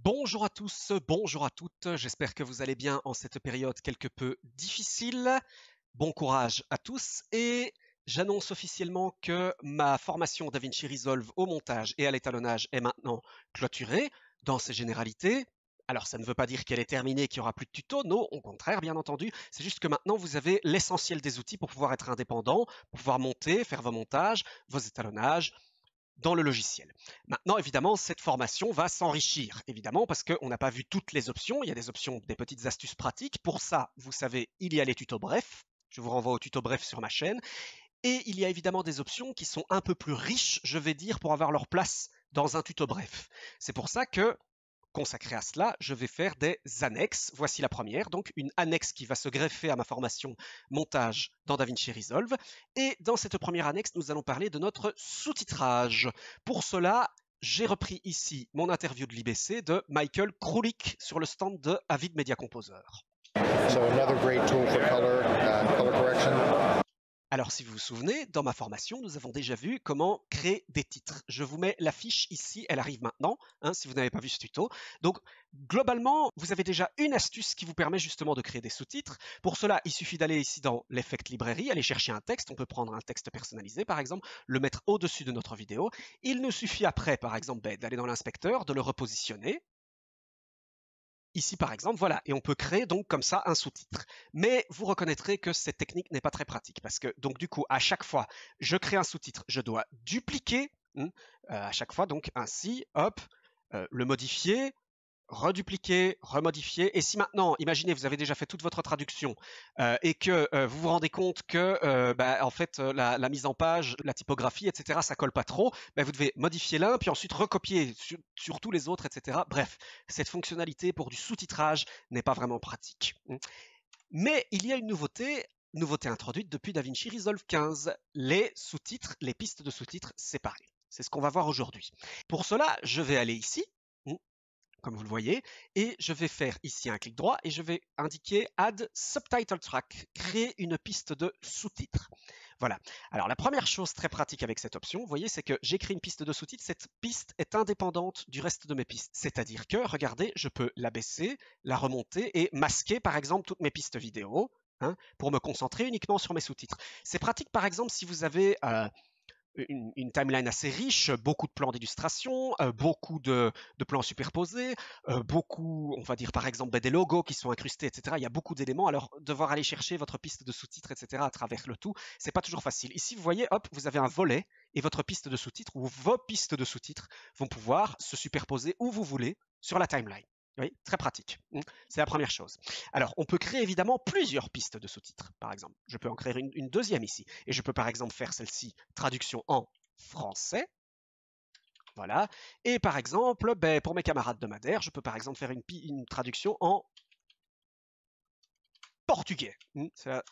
Bonjour à tous, bonjour à toutes, j'espère que vous allez bien en cette période quelque peu difficile. Bon courage à tous et j'annonce officiellement que ma formation DaVinci Resolve au montage et à l'étalonnage est maintenant clôturée dans ses généralités. Alors ça ne veut pas dire qu'elle est terminée, qu'il n'y aura plus de tutos, non, au contraire bien entendu, c'est juste que maintenant vous avez l'essentiel des outils pour pouvoir être indépendant, pour pouvoir monter, faire vos montages, vos étalonnages, dans le logiciel. Maintenant, évidemment, cette formation va s'enrichir, évidemment, parce qu'on n'a pas vu toutes les options. Il y a des options, des petites astuces pratiques. Pour ça, vous savez, il y a les tutos brefs. Je vous renvoie aux tutos brefs sur ma chaîne. Et il y a évidemment des options qui sont un peu plus riches, je vais dire, pour avoir leur place dans un tuto bref. C'est pour ça que, consacré à cela, je vais faire des annexes. Voici la première, donc une annexe qui va se greffer à ma formation montage dans DaVinci Resolve. Et dans cette première annexe, nous allons parler de notre sous-titrage. Pour cela, j'ai repris ici mon interview de l'IBC de Michael Kroulik sur le stand de Avid Media Composer. So another great tool for color correction. Alors, si vous vous souvenez, dans ma formation, nous avons déjà vu comment créer des titres. Je vous mets la fiche ici, elle arrive maintenant, si vous n'avez pas vu ce tuto. Donc, globalement, vous avez déjà une astuce qui vous permet justement de créer des sous-titres. Pour cela, il suffit d'aller ici dans l'Effect Library, aller chercher un texte. On peut prendre un texte personnalisé, par exemple, le mettre au-dessus de notre vidéo. Il nous suffit après, par exemple, d'aller dans l'inspecteur, de le repositionner. Ici, par exemple, voilà, et on peut créer donc comme ça un sous-titre. Mais vous reconnaîtrez que cette technique n'est pas très pratique parce que, donc du coup, à chaque fois, je crée un sous-titre, je dois dupliquer à chaque fois, donc ainsi, hop, le modifier, redupliquer, remodifier. Et si maintenant, imaginez, vous avez déjà fait toute votre traduction et que vous vous rendez compte que en fait, la mise en page, la typographie, etc., ça colle pas trop, vous devez modifier l'un, puis ensuite recopier sur tous les autres, etc. Bref, cette fonctionnalité pour du sous-titrage n'est pas vraiment pratique. Mais il y a une nouveauté introduite depuis DaVinci Resolve 15, les sous-titres, les pistes de sous-titres séparées. C'est ce qu'on va voir aujourd'hui. Pour cela, je vais aller ici, comme vous le voyez, et je vais faire ici un clic droit et je vais indiquer Add Subtitle Track, créer une piste de sous-titres. Voilà. Alors la première chose très pratique avec cette option, vous voyez, c'est que j'ai créé une piste de sous-titres, cette piste est indépendante du reste de mes pistes. C'est-à-dire que, regardez, je peux la baisser, la remonter et masquer par exemple toutes mes pistes vidéo, pour me concentrer uniquement sur mes sous-titres. C'est pratique par exemple si vous avez une timeline assez riche, beaucoup de plans d'illustration, beaucoup de plans superposés, beaucoup, on va dire par exemple des logos qui sont incrustés, etc. Il y a beaucoup d'éléments, alors devoir aller chercher votre piste de sous-titres, etc. à travers le tout, c'est pas toujours facile. Ici, vous voyez, hop, vous avez un volet et votre piste de sous-titres ou vos pistes de sous-titres vont pouvoir se superposer où vous voulez sur la timeline. Oui, très pratique. C'est la première chose. Alors, on peut créer évidemment plusieurs pistes de sous-titres, par exemple. Je peux en créer une deuxième ici. Et je peux par exemple faire celle-ci, traduction en français. Voilà. Et par exemple, pour mes camarades de Madère, je peux par exemple faire une traduction en portugais. C'est la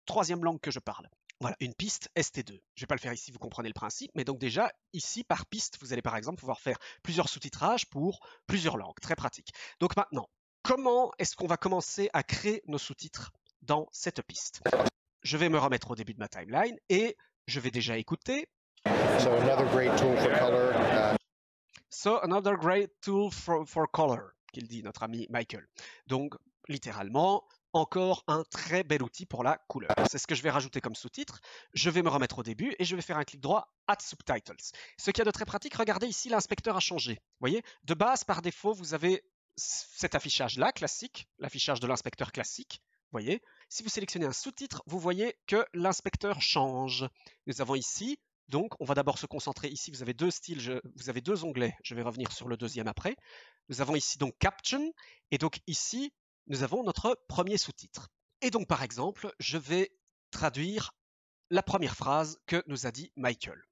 troisième langue que je parle. Voilà, une piste ST2. Je ne vais pas le faire ici, vous comprenez le principe, mais donc déjà, ici, par piste, vous allez par exemple pouvoir faire plusieurs sous-titrages pour plusieurs langues. Très pratique. Donc maintenant, comment est-ce qu'on va commencer à créer nos sous-titres dans cette piste? Je vais me remettre au début de ma timeline et je vais déjà écouter. So another great tool for color. So another great tool for color, qu'il dit notre ami Michael. Donc, littéralement, encore un très bel outil pour la couleur. C'est ce que je vais rajouter comme sous-titre. Je vais me remettre au début et je vais faire un clic droit Add Subtitles. Ce qu'il y a de très pratique, regardez ici, l'inspecteur a changé. Vous voyez, de base, par défaut, vous avez cet affichage-là, classique, l'affichage de l'inspecteur classique. Vous voyez, si vous sélectionnez un sous-titre, vous voyez que l'inspecteur change. Nous avons ici, donc, on va d'abord se concentrer ici. Vous avez deux styles, vous avez deux onglets. Je vais revenir sur le deuxième après. Nous avons ici donc Caption et donc ici, nous avons notre premier sous-titre. Et donc, par exemple, je vais traduire la première phrase que nous a dit Michael.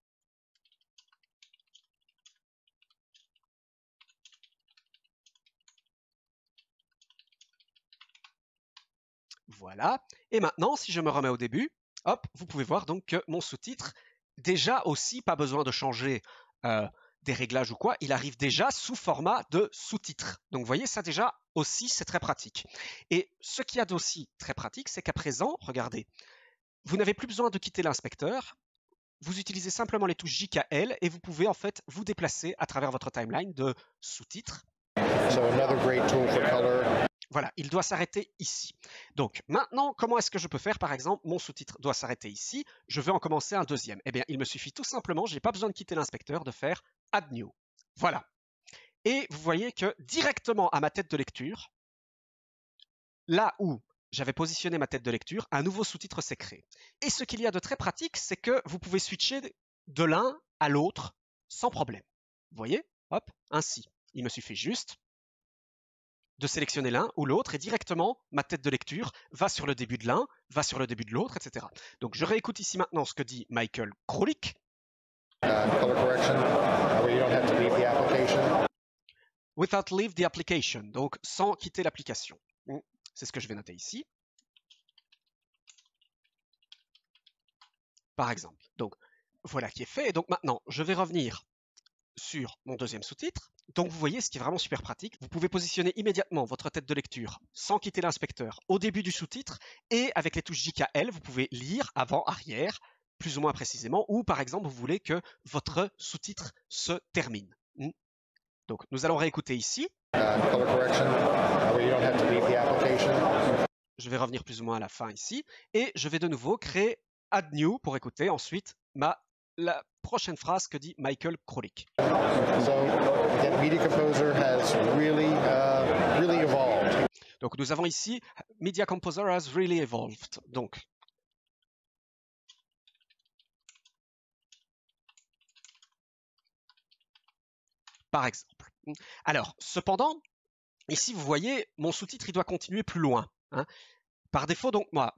Voilà. Et maintenant, si je me remets au début, hop, vous pouvez voir donc que mon sous-titre, déjà aussi, pas besoin de changer des réglages ou quoi, il arrive déjà sous format de sous-titres. Donc vous voyez, ça déjà aussi, c'est très pratique. Et ce qu'il y a d'aussi très pratique, c'est qu'à présent, regardez, vous n'avez plus besoin de quitter l'inspecteur, vous utilisez simplement les touches JKL et vous pouvez en fait vous déplacer à travers votre timeline de sous-titres So another great tool for color. Voilà, il doit s'arrêter ici. Donc maintenant, comment est-ce que je peux faire? Par exemple, mon sous-titre doit s'arrêter ici. Je veux en commencer un deuxième. Eh bien, il me suffit tout simplement, je n'ai pas besoin de quitter l'inspecteur, de faire Add New. Voilà. Et vous voyez que directement à ma tête de lecture, là où j'avais positionné ma tête de lecture, un nouveau sous-titre s'est créé. Et ce qu'il y a de très pratique, c'est que vous pouvez switcher de l'un à l'autre sans problème. Vous voyez? Hop, ainsi. Il me suffit juste de sélectionner l'un ou l'autre et directement ma tête de lecture va sur le début de l'un, va sur le début de l'autre, etc. Donc je réécoute ici maintenant ce que dit Michael Krolik. Color correction, where you don't have to leave the application. Without leave the application, donc sans quitter l'application. C'est ce que je vais noter ici. Par exemple. Donc voilà qui est fait. Et donc maintenant, je vais revenir sur mon deuxième sous-titre. Donc vous voyez, ce qui est vraiment super pratique, vous pouvez positionner immédiatement votre tête de lecture sans quitter l'inspecteur au début du sous-titre et avec les touches JKL, vous pouvez lire avant, arrière, plus ou moins précisément, ou par exemple, vous voulez que votre sous-titre se termine. Donc nous allons réécouter ici. Color correction, where you don't have to leave the application. Je vais revenir plus ou moins à la fin ici et je vais de nouveau créer Add New pour écouter ensuite la prochaine phrase que dit Michael Krolik. So again, Media Composer has really evolved. Donc nous avons ici Media Composer has really evolved. Donc par exemple. Alors, cependant, ici vous voyez, mon sous-titre il doit continuer plus loin. Hein. Par défaut, donc moi,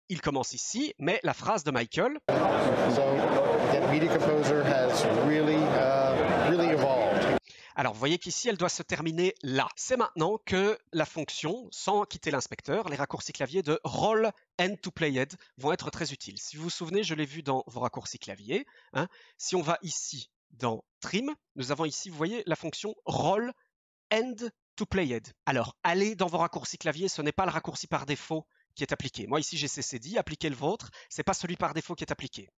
il commence ici, mais la phrase de Michael. So again, Media Composer has really evolved. Alors, vous voyez qu'ici, elle doit se terminer là. C'est maintenant que la fonction, sans quitter l'inspecteur, les raccourcis clavier de Roll and to Playhead vont être très utiles. Si vous vous souvenez, je l'ai vu dans vos raccourcis clavier. Hein. Si on va ici dans Trim, nous avons ici, vous voyez, la fonction Roll and to Playhead. Alors, allez dans vos raccourcis clavier, ce n'est pas le raccourci par défaut qui est appliqué. Moi, ici, j'ai CCD, appliquez le vôtre, c'est pas celui par défaut qui est appliqué.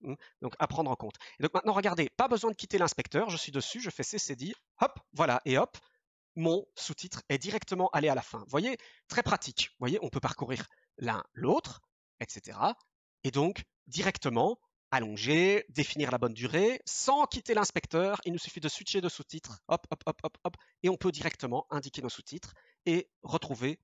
Donc, à prendre en compte. Et donc, maintenant, regardez, pas besoin de quitter l'inspecteur, je suis dessus, je fais CCD, hop, voilà, et hop, mon sous-titre est directement allé à la fin. Vous voyez, très pratique. Vous voyez, on peut parcourir l'un, l'autre, etc. Et donc, directement, allonger, définir la bonne durée, sans quitter l'inspecteur, il nous suffit de switcher de sous-titres, hop, hop, hop, hop, hop, et on peut directement indiquer nos sous-titres et retrouver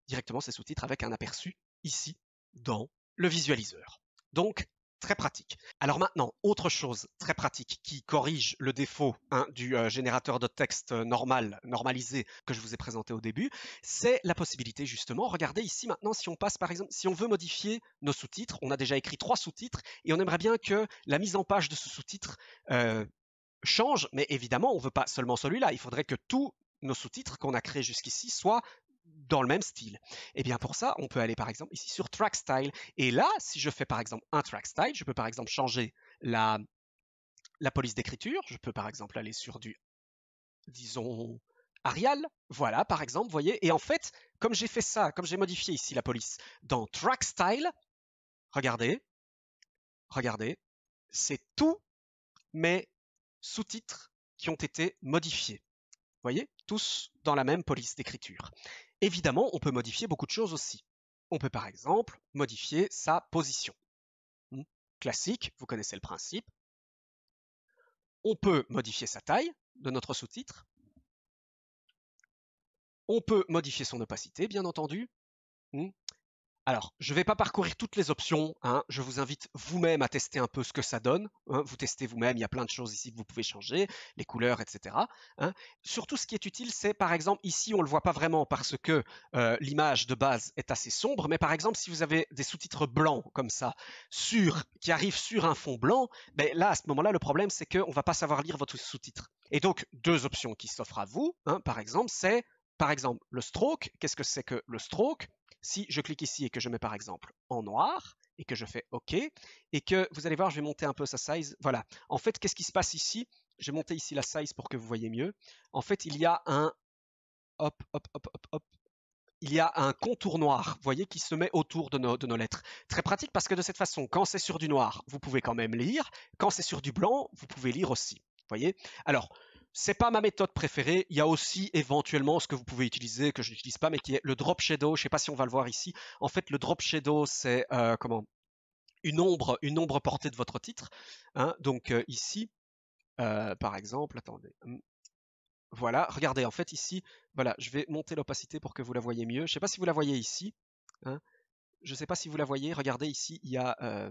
directement ces sous-titres avec un aperçu ici dans le visualiseur. Donc, très pratique. Alors maintenant, autre chose très pratique qui corrige le défaut du générateur de texte normalisé que je vous ai présenté au début, c'est la possibilité justement, regardez ici maintenant, si on passe par exemple, si on veut modifier nos sous-titres, on a déjà écrit 3 sous-titres et on aimerait bien que la mise en page de ce sous-titre change, mais évidemment, on ne veut pas seulement celui-là, il faudrait que tous nos sous-titres qu'on a créés jusqu'ici soient dans le même style. Et bien pour ça, on peut aller par exemple ici sur Track Style. Et là, si je fais par exemple un Track Style, je peux par exemple changer la police d'écriture. Je peux par exemple aller sur du, disons, Arial. Voilà, par exemple, vous voyez. Et en fait, comme j'ai fait ça, comme j'ai modifié ici la police dans Track Style, regardez, c'est tous mes sous-titres qui ont été modifiés. Vous voyez, tous dans la même police d'écriture. Évidemment, on peut modifier beaucoup de choses aussi. On peut par exemple modifier sa position. Classique, vous connaissez le principe. On peut modifier sa taille de notre sous-titre. On peut modifier son opacité, bien entendu. Alors, je ne vais pas parcourir toutes les options, je vous invite vous-même à tester un peu ce que ça donne. Vous testez vous-même, il y a plein de choses ici que vous pouvez changer, les couleurs, etc. Surtout, ce qui est utile, c'est par exemple, ici, on ne le voit pas vraiment parce que l'image de base est assez sombre, mais par exemple, si vous avez des sous-titres blancs comme ça, qui arrivent sur un fond blanc, ben là, à ce moment-là, le problème, c'est qu'on ne va pas savoir lire votre sous-titre. Et donc, 2 options qui s'offrent à vous, par exemple, c'est, par exemple, le stroke. Qu'est-ce que c'est que le stroke ? Si je clique ici et que je mets par exemple en noir et que je fais OK et que vous allez voir, je vais monter un peu sa size. Voilà. En fait, qu'est-ce qui se passe ici? Je vais monter ici la size pour que vous voyez mieux. En fait, il y a un il y a un contour noir, vous voyez, qui se met autour de nos lettres. Très pratique parce que de cette façon, quand c'est sur du noir, vous pouvez quand même lire. Quand c'est sur du blanc, vous pouvez lire aussi. Vous voyez? Alors, c'est pas ma méthode préférée. Il y a aussi éventuellement ce que vous pouvez utiliser, que je n'utilise pas, mais qui est le drop shadow. Je ne sais pas si on va le voir ici. En fait, le drop shadow, c'est une ombre portée de votre titre. Hein. Donc ici, par exemple, attendez. Voilà, regardez, en fait ici, voilà, je vais monter l'opacité pour que vous la voyez mieux. Je ne sais pas si vous la voyez ici. Hein. Je ne sais pas si vous la voyez. Regardez ici, il y a,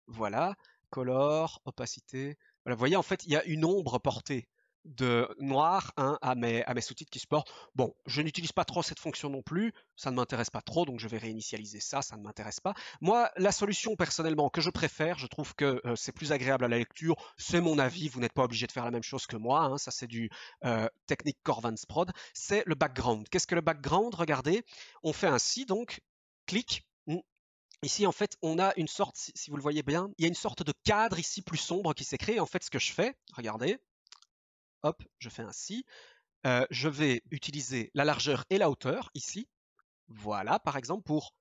voilà, color, opacité. Voilà, vous voyez, en fait, il y a une ombre portée de noir à mes sous-titres qui supportent. Bon, je n'utilise pas trop cette fonction non plus, ça ne m'intéresse pas trop, donc je vais réinitialiser ça, ça ne m'intéresse pas. Moi, la solution personnellement que je préfère, je trouve que c'est plus agréable à la lecture, c'est mon avis, vous n'êtes pas obligé de faire la même chose que moi, hein, ça c'est du technique Corvans Prod, c'est le background. Qu'est-ce que le background? Regardez, on fait ainsi, donc, clic. Ici, en fait, on a une sorte, si vous le voyez bien, il y a une sorte de cadre ici plus sombre qui s'est créé. En fait, ce que je fais, regardez, hop, je fais ainsi. Je vais utiliser la largeur et la hauteur ici. Voilà, par exemple, pour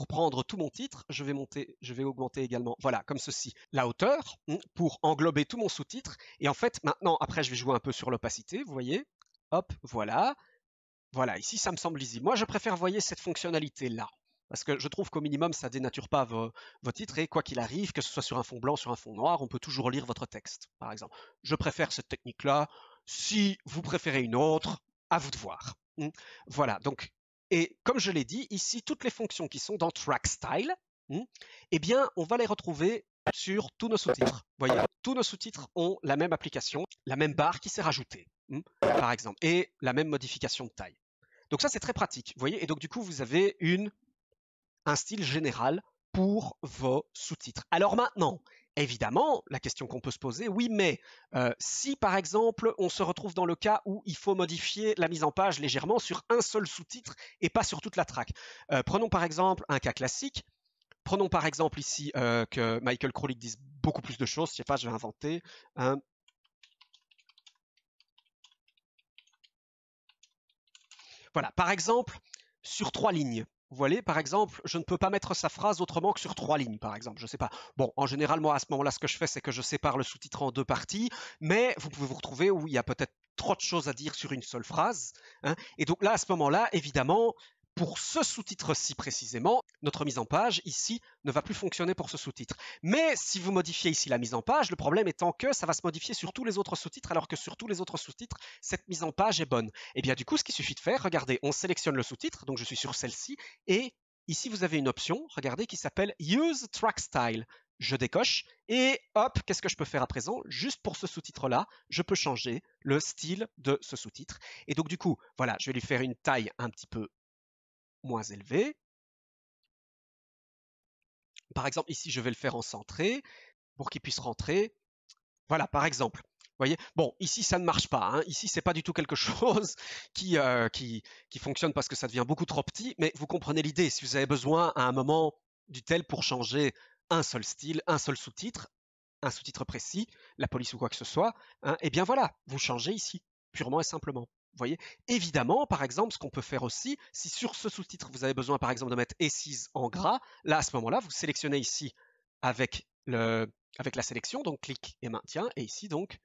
prendre tout mon titre, je vais augmenter également, voilà, comme ceci, la hauteur pour englober tout mon sous-titre. Et en fait, maintenant, après, je vais jouer un peu sur l'opacité, vous voyez. Hop, voilà. Voilà, ici, ça me semble lisible. Moi, je préfère, voyez, cette fonctionnalité-là. Parce que je trouve qu'au minimum, ça ne dénature pas vos titres et quoi qu'il arrive, que ce soit sur un fond blanc, sur un fond noir, on peut toujours lire votre texte, par exemple. Je préfère cette technique-là. Si vous préférez une autre, à vous de voir. Voilà, donc, et comme je l'ai dit, ici, toutes les fonctions qui sont dans Track Style, eh bien, on va les retrouver sur tous nos sous-titres. Vous voyez, tous nos sous-titres ont la même application, la même barre qui s'est rajoutée, par exemple, et la même modification de taille. Donc ça, c'est très pratique, vous voyez, et donc du coup, vous avez un style général pour vos sous-titres. Alors maintenant, évidemment, la question qu'on peut se poser, oui, mais si par exemple, on se retrouve dans le cas où il faut modifier la mise en page légèrement sur un seul sous-titre et pas sur toute la track. Prenons par exemple un cas classique. Prenons par exemple ici que Michael Krolik dise beaucoup plus de choses. Je sais pas, je vais inventer. Voilà, par exemple, sur 3 lignes. Vous voyez, par exemple, je ne peux pas mettre sa phrase autrement que sur 3 lignes, par exemple. Je ne sais pas. Bon, en général, moi, à ce moment-là, ce que je fais, c'est que je sépare le sous-titre en 2 parties, mais vous pouvez vous retrouver où il y a peut-être trop de choses à dire sur une seule phrase. Hein. Et donc là, à ce moment-là, évidemment, pour ce sous-titre-ci précisément, notre mise en page ici ne va plus fonctionner pour ce sous-titre. Mais si vous modifiez ici la mise en page, le problème étant que ça va se modifier sur tous les autres sous-titres, alors que sur tous les autres sous-titres, cette mise en page est bonne. Et bien du coup, ce qu'il suffit de faire, regardez, on sélectionne le sous-titre, donc je suis sur celle-ci, et ici vous avez une option, regardez, qui s'appelle Use Track Style. Je décoche, et hop, qu'est-ce que je peux faire à présent? Juste pour ce sous-titre-là, je peux changer le style de ce sous-titre. Et donc du coup, voilà, je vais lui faire une taille un petit peu moins élevé. Par exemple, ici, je vais le faire en centré pour qu'il puisse rentrer. Voilà, par exemple. Vous voyez, bon, ici, ça ne marche pas. Hein. Ici, c'est pas du tout quelque chose qui fonctionne parce que ça devient beaucoup trop petit, mais vous comprenez l'idée. Si vous avez besoin à un moment du tel pour changer un seul style, un seul sous-titre, un sous-titre précis, la police ou quoi que ce soit, hein, eh bien voilà, vous changez ici, purement et simplement. Vous voyez, évidemment, par exemple, ce qu'on peut faire aussi, si sur ce sous-titre, vous avez besoin, par exemple, de mettre Aces en gras, là, à ce moment-là, vous sélectionnez ici avec la sélection, donc clic et maintien, et ici, donc,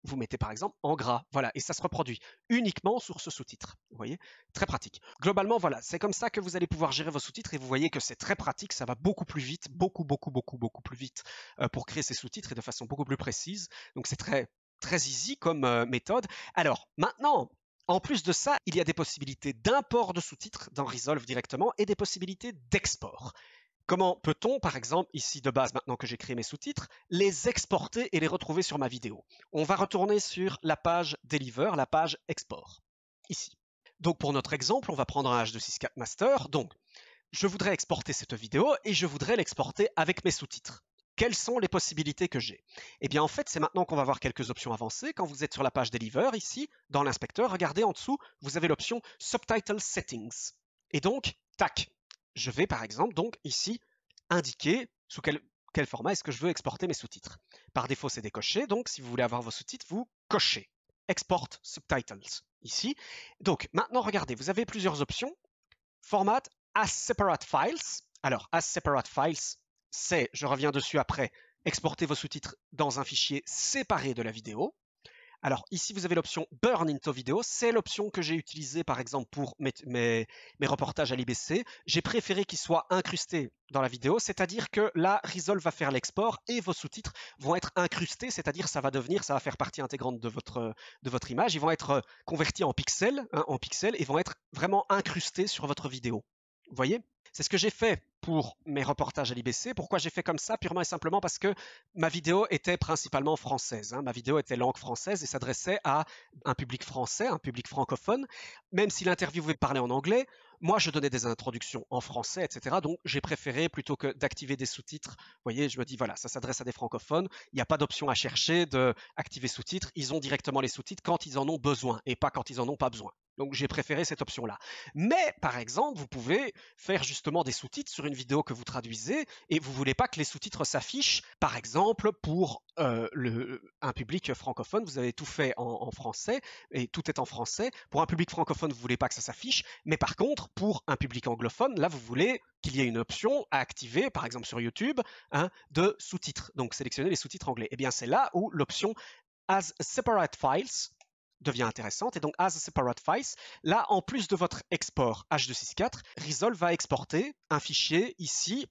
vous mettez, par exemple, en gras. Voilà, et ça se reproduit uniquement sur ce sous-titre. Vous voyez, très pratique. Globalement, voilà, c'est comme ça que vous allez pouvoir gérer vos sous-titres, et vous voyez que c'est très pratique, ça va beaucoup plus vite, beaucoup plus vite pour créer ces sous-titres et de façon beaucoup plus précise. Donc, c'est très easy comme méthode. Alors, maintenant, en plus de ça, il y a des possibilités d'import de sous-titres dans Resolve directement et des possibilités d'export. Comment peut-on, par exemple, ici de base, maintenant que j'ai créé mes sous-titres, les exporter et les retrouver sur ma vidéo? On va retourner sur la page Deliver, la page Export, ici. Donc pour notre exemple, on va prendre un H264 Master. Donc, je voudrais exporter cette vidéo et je voudrais l'exporter avec mes sous-titres. Quelles sont les possibilités que j'ai? Eh bien, en fait, c'est maintenant qu'on va voir quelques options avancées. Quand vous êtes sur la page Deliver, ici, dans l'inspecteur, regardez en dessous, vous avez l'option Subtitle Settings. Et donc, tac, je vais par exemple, donc ici, indiquer sous quel format est-ce que je veux exporter mes sous-titres. Par défaut, c'est décoché. Donc, si vous voulez avoir vos sous-titres, vous cochez Export Subtitles ici. Donc, maintenant, regardez, vous avez plusieurs options. Format as separate files. Alors, as separate files, c'est, je reviens dessus après, exporter vos sous-titres dans un fichier séparé de la vidéo. Alors ici, vous avez l'option Burn into Video. C'est l'option que j'ai utilisée par exemple pour mes reportages à l'IBC. J'ai préféré qu'il soit incrusté dans la vidéo, c'est-à-dire que là, Resolve va faire l'export et vos sous-titres vont être incrustés, c'est-à-dire ça va faire partie intégrante de votre image. Ils vont être convertis en pixels, et vont être vraiment incrustés sur votre vidéo. Vous voyez? C'est ce que j'ai fait pour mes reportages à l'IBC. Pourquoi j'ai fait comme ça? Purement et simplement parce que ma vidéo était principalement française. Ma vidéo était langue française et s'adressait à un public français, un public francophone. Même si l'interviewé parlait en anglais, moi je donnais des introductions en français, etc. Donc j'ai préféré, plutôt que d'activer des sous-titres, vous voyez, je me dis voilà, ça s'adresse à des francophones, il n'y a pas d'option à chercher d'activer sous-titres, ils ont directement les sous-titres quand ils en ont besoin et pas quand ils en ont pas besoin. Donc j'ai préféré cette option-là. Mais par exemple, vous pouvez faire justement des sous-titres sur une vidéo que vous traduisez et vous voulez pas que les sous-titres s'affichent. Par exemple, pour un public francophone, vous avez tout fait en français et tout est en français. Pour un public francophone, vous voulez pas que ça s'affiche. Mais par contre, pour un public anglophone, là, vous voulez qu'il y ait une option à activer, par exemple sur YouTube, de sous-titres. Donc sélectionner les sous-titres anglais. Et bien c'est là où l'option As Separate Files devient intéressante. Et donc, as a separate files, là, en plus de votre export H264, Resolve va exporter un fichier ici,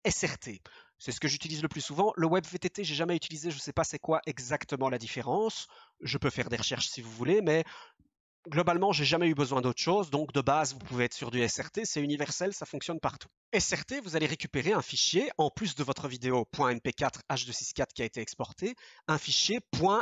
.srt. C'est ce que j'utilise le plus souvent. Le WebVTT, j'ai jamais utilisé, je ne sais pas c'est quoi exactement la différence. Je peux faire des recherches si vous voulez, mais globalement, j'ai jamais eu besoin d'autre chose. Donc, de base, vous pouvez être sur du SRT, c'est universel, ça fonctionne partout. SRT, vous allez récupérer un fichier, en plus de votre vidéo .mp4 H264 qui a été exporté, un fichier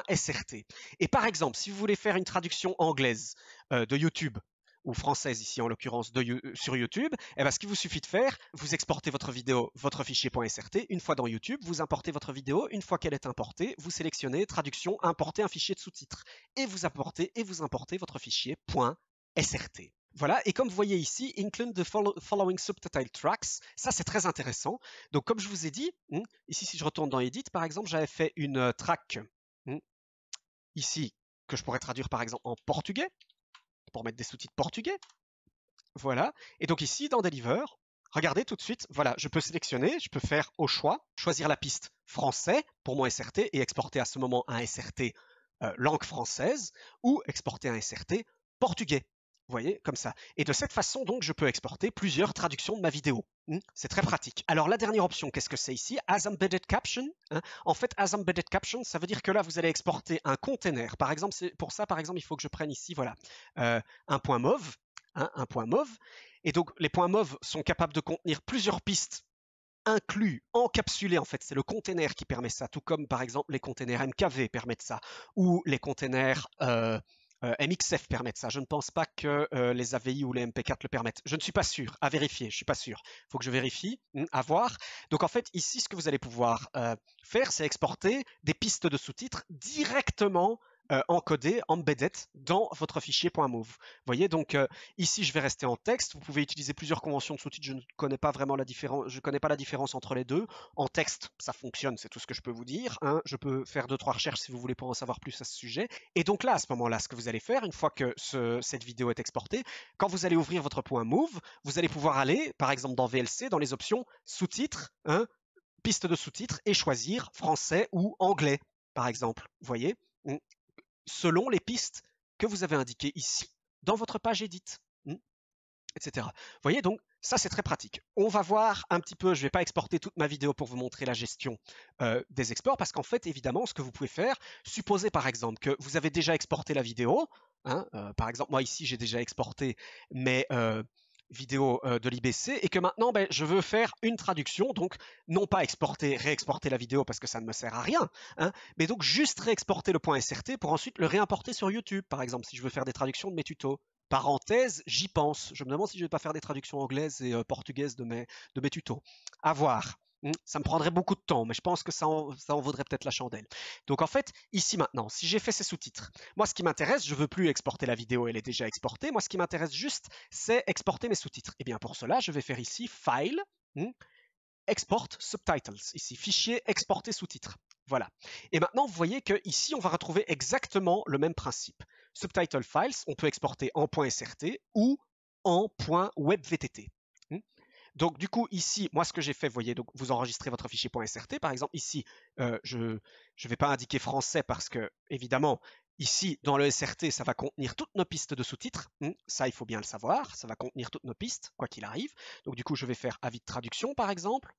.srt. Et par exemple, si vous voulez faire une traduction anglaise de YouTube, ou française ici en l'occurrence sur YouTube, eh bien, ce qu'il vous suffit de faire, vous exportez votre vidéo, votre fichier .srt, une fois dans YouTube, vous importez votre vidéo, une fois qu'elle est importée, vous sélectionnez traduction, importer un fichier de sous-titres, et vous importez votre fichier .srt. Voilà, et comme vous voyez ici, include the following subtitle tracks, ça c'est très intéressant. Donc comme je vous ai dit, ici si je retourne dans Edit, par exemple, j'avais fait une track ici que je pourrais traduire par exemple en portugais, pour mettre des sous-titres portugais. Voilà. Et donc ici, dans Deliver, regardez tout de suite, voilà, je peux sélectionner, je peux faire au choix, choisir la piste français pour mon SRT et exporter à ce moment un SRT langue française ou exporter un SRT portugais. Vous voyez, comme ça. Et de cette façon, donc, je peux exporter plusieurs traductions de ma vidéo. C'est très pratique. Alors, la dernière option, qu'est-ce que c'est ici? As Embedded Caption. En fait, As Embedded Caption, ça veut dire que là, vous allez exporter un container. Par exemple, pour ça, par exemple, il faut que je prenne ici, voilà, un point mauve. Un point mauve. Et donc, les points mauves sont capables de contenir plusieurs pistes inclus, encapsulés en fait, c'est le container qui permet ça, tout comme par exemple les containers MKV permettent ça, ou les containers MXF permettent ça. Je ne pense pas que les AVI ou les MP4 le permettent. Je ne suis pas sûr, à vérifier, je suis pas sûr. Il faut que je vérifie, à voir. Donc en fait, ici, ce que vous allez pouvoir faire, c'est exporter des pistes de sous-titres directement encodé, embedded dans votre fichier .move. Vous voyez, donc ici je vais rester en texte. Vous pouvez utiliser plusieurs conventions de sous-titres. Je ne connais pas vraiment la différence. Je connais pas la différence entre les deux. En texte, ça fonctionne, c'est tout ce que je peux vous dire. Je peux faire 2-3 recherches si vous voulez pour en savoir plus à ce sujet. Et donc là, à ce moment-là, ce que vous allez faire, une fois que cette vidéo est exportée, quand vous allez ouvrir votre .move, vous allez pouvoir aller, par exemple dans VLC, dans les options sous-titres, piste de sous-titres, et choisir français ou anglais, par exemple. Vous voyez, selon les pistes que vous avez indiquées ici dans votre page Edit, etc. Vous voyez, donc ça c'est très pratique. On va voir un petit peu, je ne vais pas exporter toute ma vidéo pour vous montrer la gestion des exports, parce qu'en fait, évidemment, ce que vous pouvez faire, supposez par exemple que vous avez déjà exporté la vidéo, par exemple, moi ici j'ai déjà exporté mes vidéo de l'IBC et que maintenant je veux faire une traduction, donc non pas réexporter la vidéo parce que ça ne me sert à rien, mais donc juste réexporter le .srt pour ensuite le réimporter sur YouTube, par exemple, si je veux faire des traductions de mes tutos. Parenthèse, j'y pense. Je me demande si je ne vais pas faire des traductions anglaises et portugaises de mes tutos. À voir. Ça me prendrait beaucoup de temps, mais je pense que ça en vaudrait peut-être la chandelle. Donc en fait, ici maintenant, si j'ai fait ces sous-titres, moi ce qui m'intéresse, je ne veux plus exporter la vidéo, elle est déjà exportée. Moi ce qui m'intéresse juste, c'est exporter mes sous-titres. Et bien pour cela, je vais faire ici File, Export Subtitles, ici fichier exporter sous-titres. Voilà. Et maintenant, vous voyez qu'ici, on va retrouver exactement le même principe. Subtitle Files, on peut exporter en .srt ou en .webvtt. Donc du coup ici, moi ce que j'ai fait, vous voyez, donc vous enregistrez votre fichier .srt. Par exemple ici, je ne vais pas indiquer français parce que évidemment Ici, dans le SRT, ça va contenir toutes nos pistes de sous-titres. Ça, il faut bien le savoir. Ça va contenir toutes nos pistes, quoi qu'il arrive. Donc, du coup, je vais faire avis de traduction, par exemple.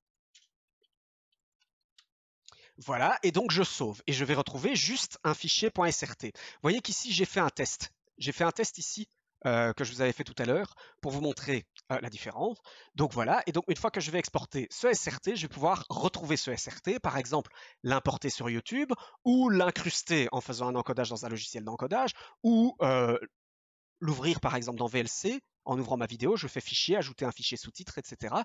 Voilà, et donc je sauve. Et je vais retrouver juste un fichier .srt. Vous voyez qu'ici, j'ai fait un test. J'ai fait un test ici que je vous avais fait tout à l'heure pour vous montrer la différence. Donc voilà, et donc une fois que je vais exporter ce SRT, je vais pouvoir retrouver ce SRT, par exemple l'importer sur YouTube ou l'incruster en faisant un encodage dans un logiciel d'encodage ou l'ouvrir par exemple dans VLC. En ouvrant ma vidéo, je fais fichier, ajouter un fichier sous-titre, etc.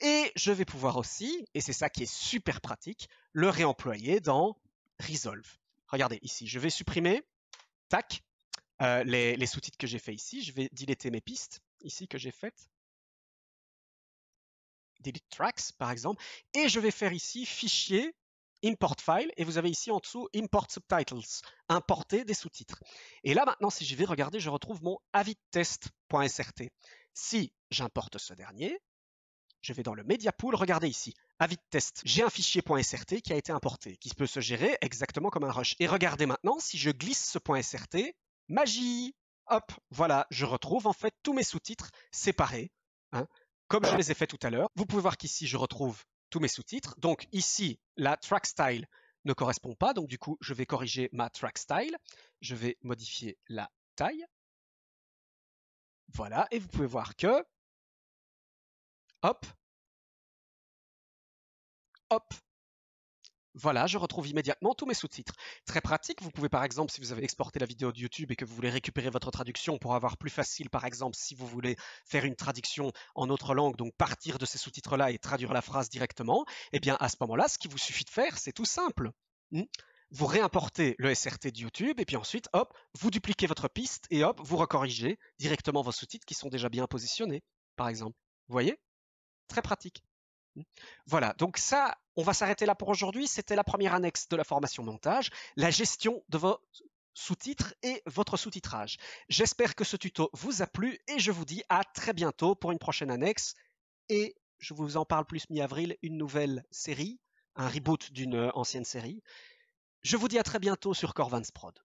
Et je vais pouvoir aussi, et c'est ça qui est super pratique, le réemployer dans Resolve. Regardez ici, je vais supprimer, tac, les sous-titres que j'ai fait ici. Je vais deleter mes pistes ici que j'ai faites. Delete tracks par exemple. Et je vais faire ici fichier, import file. Et vous avez ici en dessous import subtitles, importer des sous-titres. Et là maintenant, si je vais regarder, je retrouve mon avidtest.srt. Si j'importe ce dernier, je vais dans le media pool, regardez ici, avis de test. J'ai un fichier .srt qui a été importé, qui peut se gérer exactement comme un rush. Et regardez maintenant, si je glisse ce .srt, magie! Hop, voilà, je retrouve en fait tous mes sous-titres séparés, hein, comme je les ai fait tout à l'heure. Vous pouvez voir qu'ici, je retrouve tous mes sous-titres. Donc ici, la track style ne correspond pas, donc du coup, je vais corriger ma track style. Je vais modifier la taille. Voilà, et vous pouvez voir que, hop, hop, voilà, je retrouve immédiatement tous mes sous-titres. Très pratique, vous pouvez par exemple, si vous avez exporté la vidéo de YouTube et que vous voulez récupérer votre traduction pour avoir plus facile, par exemple, si vous voulez faire une traduction en autre langue, donc partir de ces sous-titres-là et traduire la phrase directement, eh bien à ce moment-là, ce qu'il vous suffit de faire, c'est tout simple. Vous réimportez le SRT de YouTube et puis ensuite, hop, vous dupliquez votre piste et hop, vous recorrigez directement vos sous-titres qui sont déjà bien positionnés, par exemple. Vous voyez? Très pratique. Voilà, donc ça, on va s'arrêter là pour aujourd'hui. C'était la première annexe de la formation montage, la gestion de vos sous-titres et votre sous-titrage. J'espère que ce tuto vous a plu et je vous dis à très bientôt pour une prochaine annexe. Et je vous en parle plus mi-avril, une nouvelle série, un reboot d'une ancienne série. Je vous dis à très bientôt sur Corvans Prod.